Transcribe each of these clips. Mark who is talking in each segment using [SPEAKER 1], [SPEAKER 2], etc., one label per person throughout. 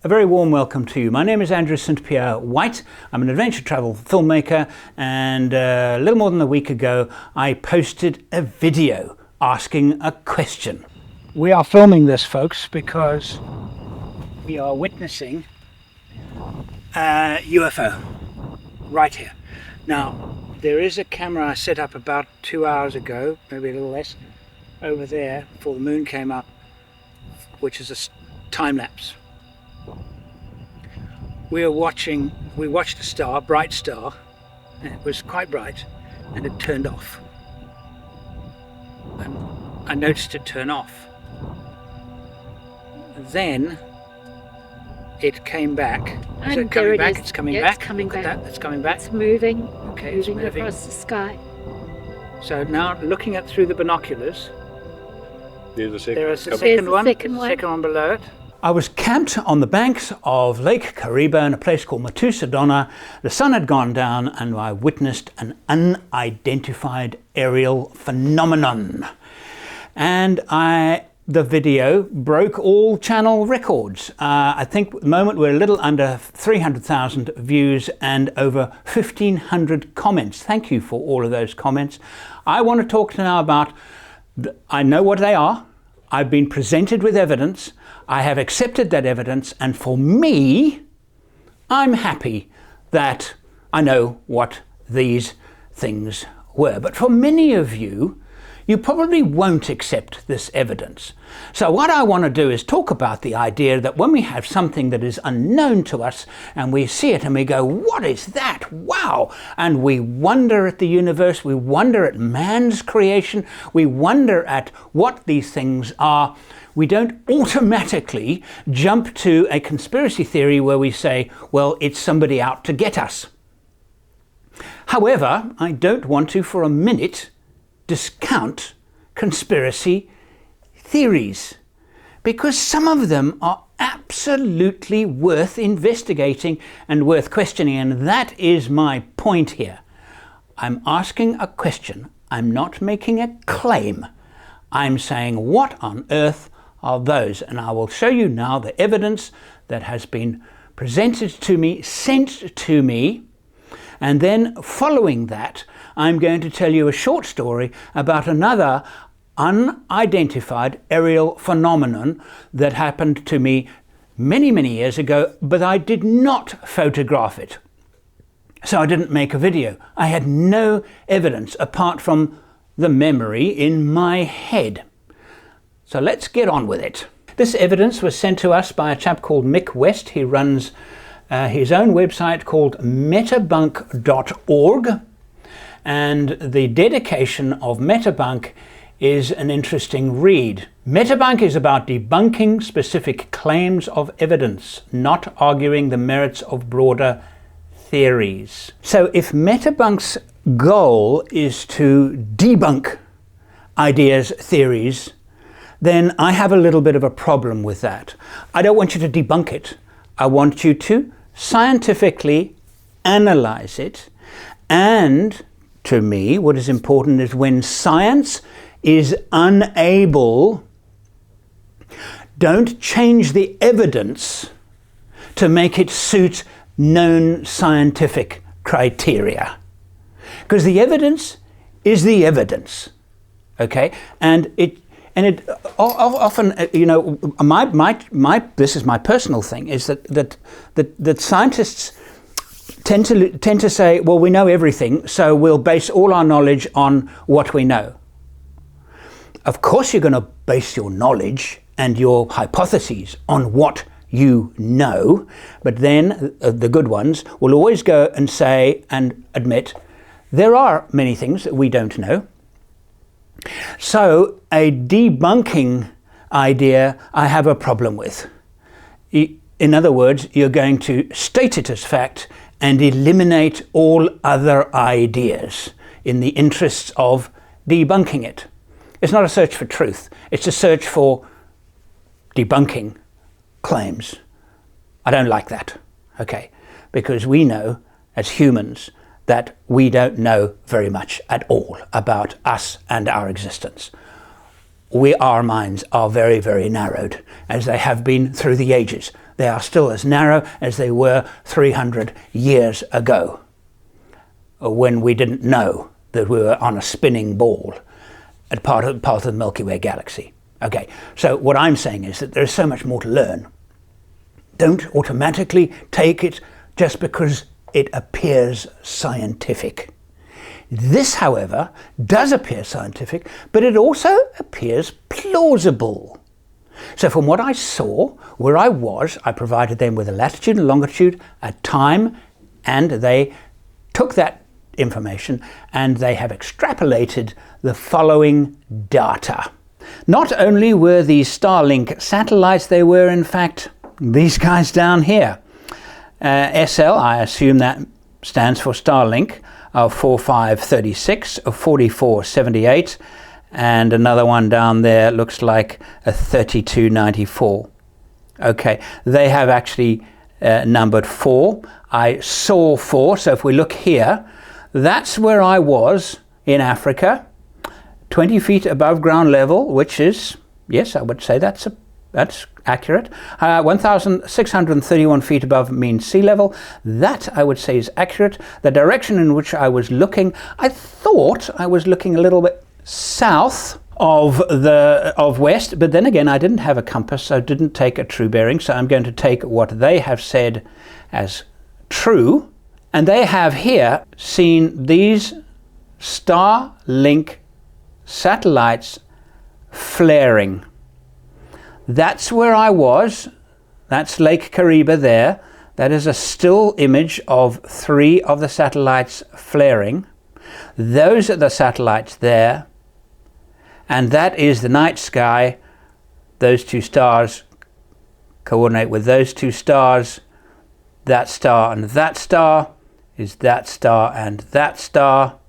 [SPEAKER 1] A very warm welcome to you. My name is Andrew St. Pierre White. I'm an adventure travel filmmaker, and a little more than a week ago I posted a video asking a question. We are filming this, folks, because we are witnessing a UFO right here. Now, there is a camera I set up about 2 hours ago, maybe a little less, over there before the moon came up, which is a time lapse. We watched a star, bright star, and it was quite bright, and it turned off. And I noticed it turn off. Then it came back. Is it coming back? It's coming back.
[SPEAKER 2] It's coming back.
[SPEAKER 1] That. It's coming back.
[SPEAKER 2] It's moving.
[SPEAKER 1] Okay, it's moving
[SPEAKER 2] across the sky.
[SPEAKER 1] So now, looking at through the binoculars,
[SPEAKER 3] There's a second.
[SPEAKER 1] there is a
[SPEAKER 2] There's
[SPEAKER 1] second
[SPEAKER 2] the
[SPEAKER 1] one.
[SPEAKER 2] second one.
[SPEAKER 1] Second one below it. I was camped on the banks of Lake Kariba in a place called Matusadona. The sun had gone down and I witnessed an unidentified aerial phenomenon. And the video broke all channel records. I think at the moment we're a little under 300,000 views and over 1,500 comments. Thank you for all of those comments. I want to talk now about, I know what they are. I've been presented with evidence. I have accepted that evidence, and for me, I'm happy that I know what these things were. But for many of you, you probably won't accept this evidence. So what I want to do is talk about the idea that when we have something that is unknown to us and we see it and we go, what is that? Wow! And we wonder at the universe, we wonder at man's creation, we wonder at what these things are. We don't automatically jump to a conspiracy theory where we say, well, it's somebody out to get us. However, I don't want to for a minute discount conspiracy theories, because some of them are absolutely worth investigating and worth questioning, and that is my point here. I'm asking a question. I'm not making a claim. I'm saying, what on earth are those? And I will show you now the evidence that has been presented to me, sent to me, and then following that, I'm going to tell you a short story about another unidentified aerial phenomenon that happened to me many, many years ago, but I did not photograph it. So I didn't make a video. I had no evidence apart from the memory in my head. So let's get on with it. This evidence was sent to us by a chap called Mick West. He runs his own website called metabunk.org, and the dedication of Metabunk is an interesting read. Metabunk is about debunking specific claims of evidence, not arguing the merits of broader theories. So if Metabunk's goal is to debunk ideas, theories, then I have a little bit of a problem with that. I don't want you to debunk it. I want you to scientifically analyze it, and to me what is important is when science is unable, don't change the evidence to make it suit known scientific criteria, because the evidence is the evidence, okay? And it often, you know, this is my personal thing, is that scientists tend to say, well, we know everything, so we'll base all our knowledge on what we know. Of course you're going to base your knowledge and your hypotheses on what you know, but then the good ones will always go and say and admit there are many things that we don't know. So a debunking idea I have a problem with. In other words, you're going to state it as fact and eliminate all other ideas in the interests of debunking it. It's not a search for truth, it's a search for debunking claims. I don't like that, okay? Because we know as humans that we don't know very much at all about us and our existence. Our minds are very, very narrowed, as they have been through the ages. They are still as narrow as they were 300 years ago, when we didn't know that we were on a spinning ball at part of the Milky Way galaxy. Okay, so what I'm saying is that there's so much more to learn. Don't automatically take it just because it appears scientific. This, however, does appear scientific, but it also appears plausible. So from what I saw, where I was, I provided them with a latitude and longitude, a time, and they took that information and they have extrapolated the following data. Not only were these Starlink satellites, they were in fact these guys down here. SL, I assume that stands for Starlink, of 4536, of 4478, and another one down there looks like a 3294. Okay, they have actually numbered 4. I saw 4, so if we look here, that's where I was in Africa, 20 feet above ground level, which is, yes, I would say that's accurate. 1,631 feet above mean sea level. That, I would say, is accurate. The direction in which I was looking, I thought I was looking a little bit south of west, but then again, I didn't have a compass, so I didn't take a true bearing. So I'm going to take what they have said as true. And they have here seen these Starlink satellites flaring. That's where I was. That's Lake Kariba there. That is a still image of 3 of the satellites flaring. Those are the satellites there. And that is the night sky. Those 2 stars coordinate with those 2 stars. That star and that star is that star and that star.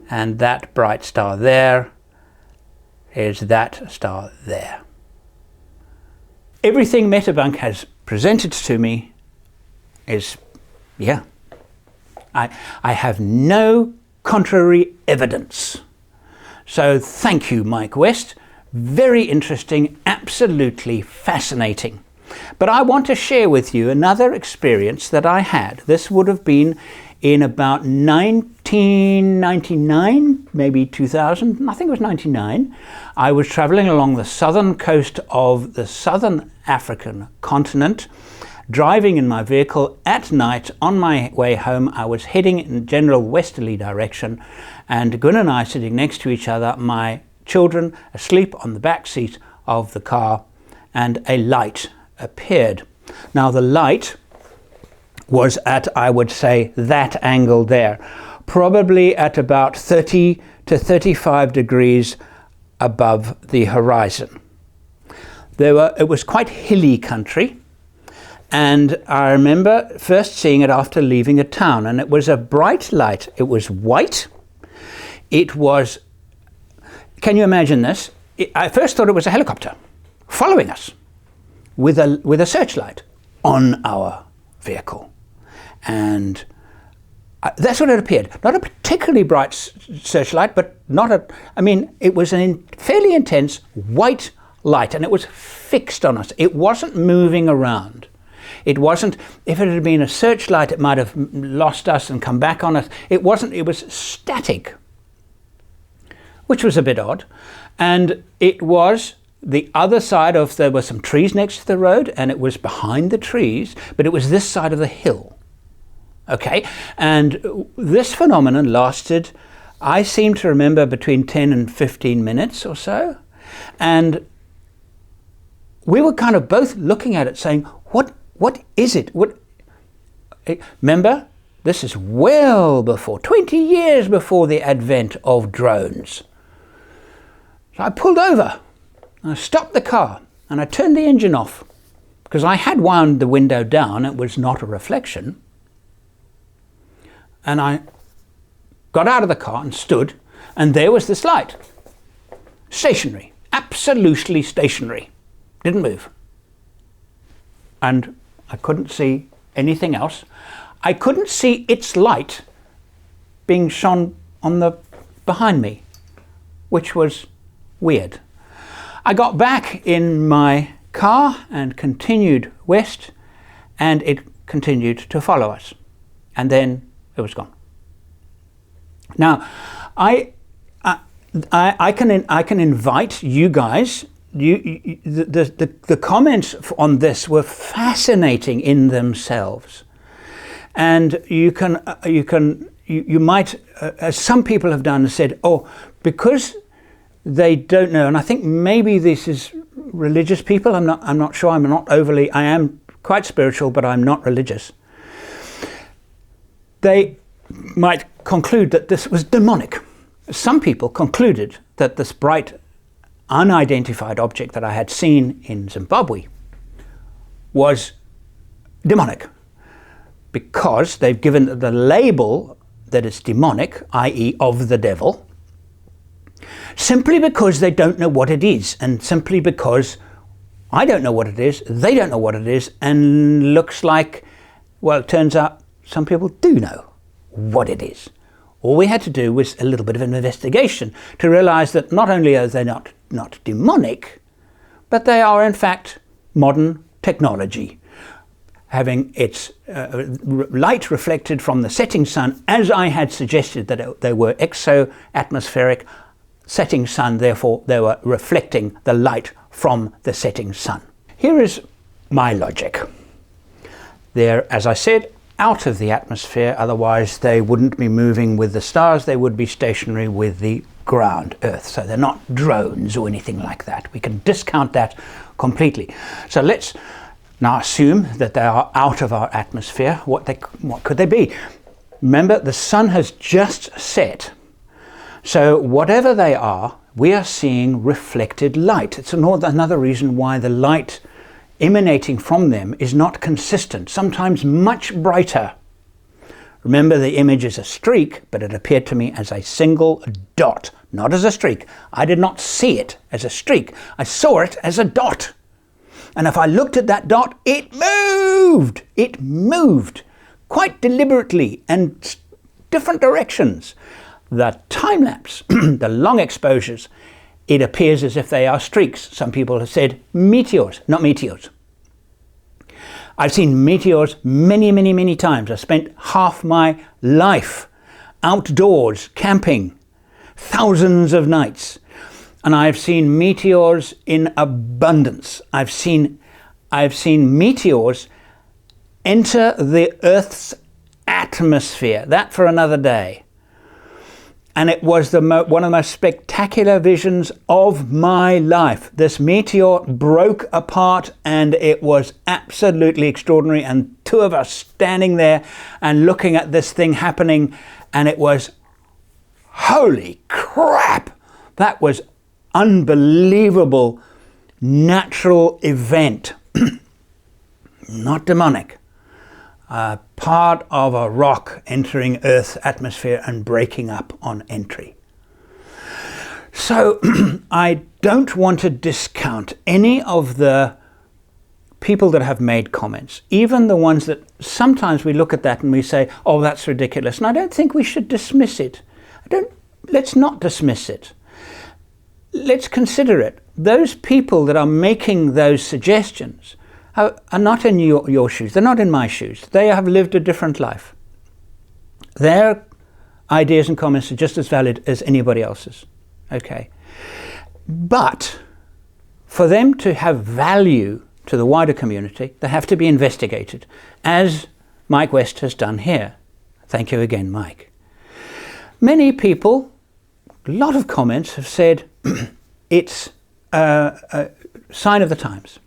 [SPEAKER 1] And that bright star there is that star there. Everything Metabunk has presented to me is, yeah, I have no contrary evidence. So thank you, Mike West. Very interesting, absolutely fascinating. But I want to share with you another experience that I had. This would have been in about 1999, maybe 2000, I think it was 99. I was traveling along the southern coast of the southern African continent, driving in my vehicle at night. On my way home, I was heading in a general westerly direction, and Gun and I sitting next to each other, my children asleep on the back seat of the car, and a light appeared. Now the light was at, I would say, that angle there, probably at about 30 to 35 degrees above the horizon. It was quite hilly country, and I remember first seeing it after leaving a town, and it was a bright light. It was white. It was, can you imagine this? I first thought it was a helicopter following us with a searchlight on our vehicle. And that's what it appeared. Not a particularly bright searchlight, but it was a fairly intense white light, and it was fixed on us. It wasn't moving around. It wasn't, if it had been a searchlight, it might have lost us and come back on us. It wasn't, it was static, which was a bit odd. And it was the other side of, there were some trees next to the road, and it was behind the trees, but it was this side of the hill. Okay, and this phenomenon lasted, I seem to remember, between 10 and 15 minutes or so. And we were kind of both looking at it saying, what is it? Remember, this is well before, 20 years before the advent of drones. So I pulled over, I stopped the car, and I turned the engine off, because I had wound the window down. It was not a reflection. And I got out of the car and stood, and there was this light. Stationary, absolutely stationary. Didn't move. And I couldn't see anything else. I couldn't see its light being shone on behind me, which was weird. I got back in my car and continued west, and it continued to follow us, and then it was gone. Now, I can invite you guys. The comments on this were fascinating in themselves, and you might, as some people have done, said, oh, because they don't know, and I think maybe this is religious people. I'm not sure. I am quite spiritual, but I'm not religious. They might conclude that this was demonic. Some people concluded that this bright, unidentified object that I had seen in Zimbabwe was demonic, because they've given the label that it's demonic, i.e. of the devil, simply because they don't know what it is, and simply because I don't know what it is, they don't know what it is, and looks like, well, it turns out some people do know what it is. All we had to do was a little bit of an investigation to realize that not only are they not demonic, but they are in fact modern technology, having its light reflected from the setting sun, as I had suggested that they were exo-atmospheric setting sun, therefore they were reflecting the light from the setting sun. Here is my logic. They're, as I said, out of the atmosphere, otherwise they wouldn't be moving with the stars, they would be stationary with the ground, Earth. So they're not drones or anything like that. We can discount that completely. So let's now assume that they are out of our atmosphere. What could they be? Remember, the sun has just set. So whatever they are, we are seeing reflected light. It's another reason why the light emanating from them is not consistent, sometimes much brighter. Remember, the image is a streak, but it appeared to me as a single dot, not as a streak. I did not see it as a streak. I saw it as a dot. And if I looked at that dot, it moved. It moved quite deliberately and different directions. The time lapse, the long exposures, it appears as if they are streaks. Some people have said meteors, not meteors. I've seen meteors many, many, many times. I spent half my life outdoors camping, thousands of nights, and I've seen meteors in abundance. I've seen meteors enter the Earth's atmosphere. That for another day. And it was one of the most spectacular visions of my life. This meteor broke apart and it was absolutely extraordinary. And two of us standing there and looking at this thing happening, and it was, holy crap! That was unbelievable natural event. Not demonic. Part of a rock entering Earth's atmosphere and breaking up on entry. So I don't want to discount any of the people that have made comments, even the ones that sometimes we look at that and we say, oh, that's ridiculous. And I don't think we should dismiss it. Let's not dismiss it. Let's consider it. Those people that are making those suggestions are not in your shoes. They're not in my shoes. They have lived a different life. Their ideas and comments are just as valid as anybody else's. Okay. But for them to have value to the wider community, they have to be investigated, as Mike West has done here. Thank you again, Mike. Many people, a lot of comments have said it's a sign of the times.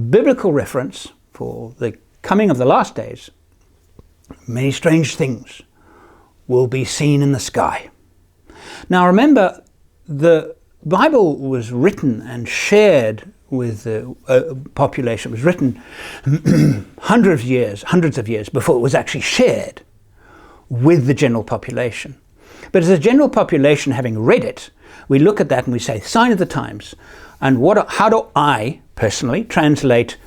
[SPEAKER 1] Biblical reference for the coming of the last days. Many strange things will be seen in the sky. Now remember, the Bible was written and shared with the population. It was written hundreds of years before it was actually shared with the general population. But as a general population, having read it, we look at that and we say, sign of the times. And how do I personally translate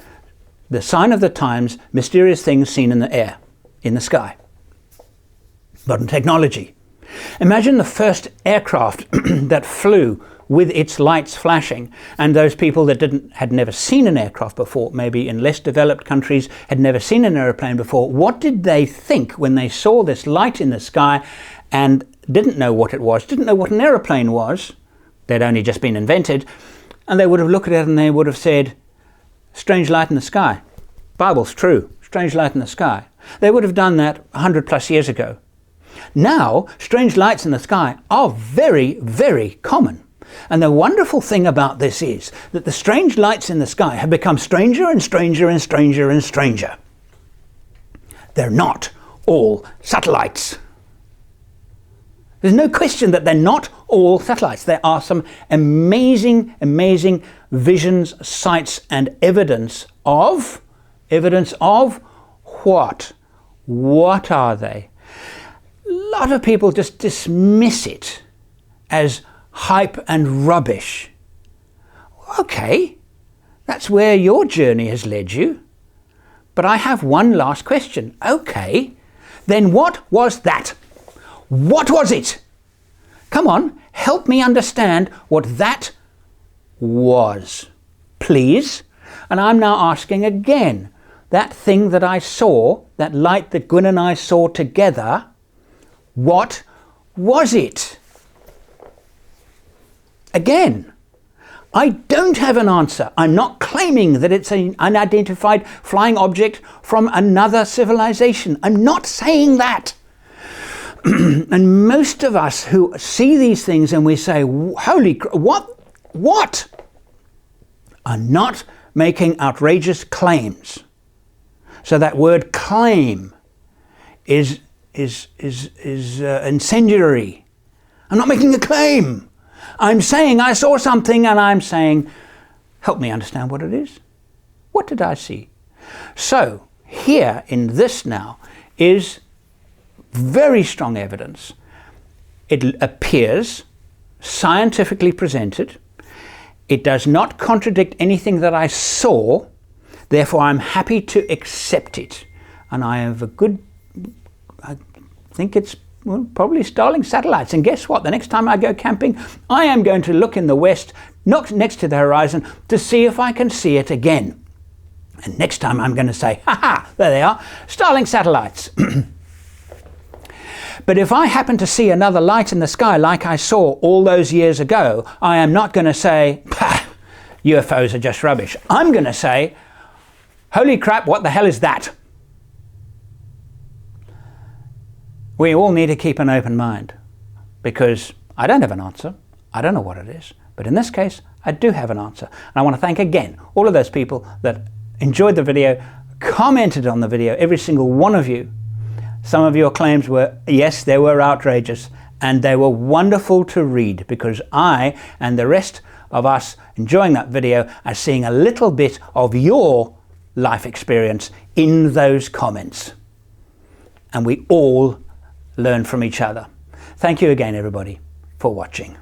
[SPEAKER 1] the sign of the times, mysterious things seen in the air, in the sky? Modern technology. Imagine the first aircraft that flew with its lights flashing, and those people that had never seen an aircraft before, maybe in less developed countries, had never seen an aeroplane before, what did they think when they saw this light in the sky and didn't know what it was, didn't know what an aeroplane was? They'd only just been invented, and they would have looked at it and they would have said, strange light in the sky. Bible's true, strange light in the sky. They would have done that 100 plus years ago. Now, strange lights in the sky are very, very common. And the wonderful thing about this is that the strange lights in the sky have become stranger and stranger and stranger and stranger. They're not all satellites. There's no question that they're not all satellites. There are some amazing, amazing visions, sights, and evidence of what? What are they? A lot of people just dismiss it as hype and rubbish. Okay, that's where your journey has led you. But I have one last question. Okay, then what was that? What was it? Come on, help me understand what that was, please. And I'm now asking again, that thing that I saw, that light that Gwyn and I saw together, what was it? Again, I don't have an answer. I'm not claiming that it's an unidentified flying object from another civilization. I'm not saying that. And most of us who see these things and we say, holy, what? Are not making outrageous claims. So that word claim is incendiary. I'm not making a claim. I'm saying I saw something, and I'm saying, help me understand what it is. What did I see? So here in this now is very strong evidence. It appears scientifically presented. It does not contradict anything that I saw. Therefore, I'm happy to accept it. And I have I think it's probably Starlink satellites. And guess what? The next time I go camping, I am going to look in the west, next to the horizon, to see if I can see it again. And next time I'm going to say, ha, there they are, Starlink satellites. But if I happen to see another light in the sky like I saw all those years ago, I am not going to say, UFOs are just rubbish. I'm going to say, holy crap, what the hell is that? We all need to keep an open mind, because I don't have an answer. I don't know what it is. But in this case, I do have an answer. And I want to thank again all of those people that enjoyed the video, commented on the video, every single one of you. Some of your claims were, yes, they were outrageous, and they were wonderful to read, because I and the rest of us enjoying that video are seeing a little bit of your life experience in those comments. And we all learn from each other. Thank you again, everybody, for watching.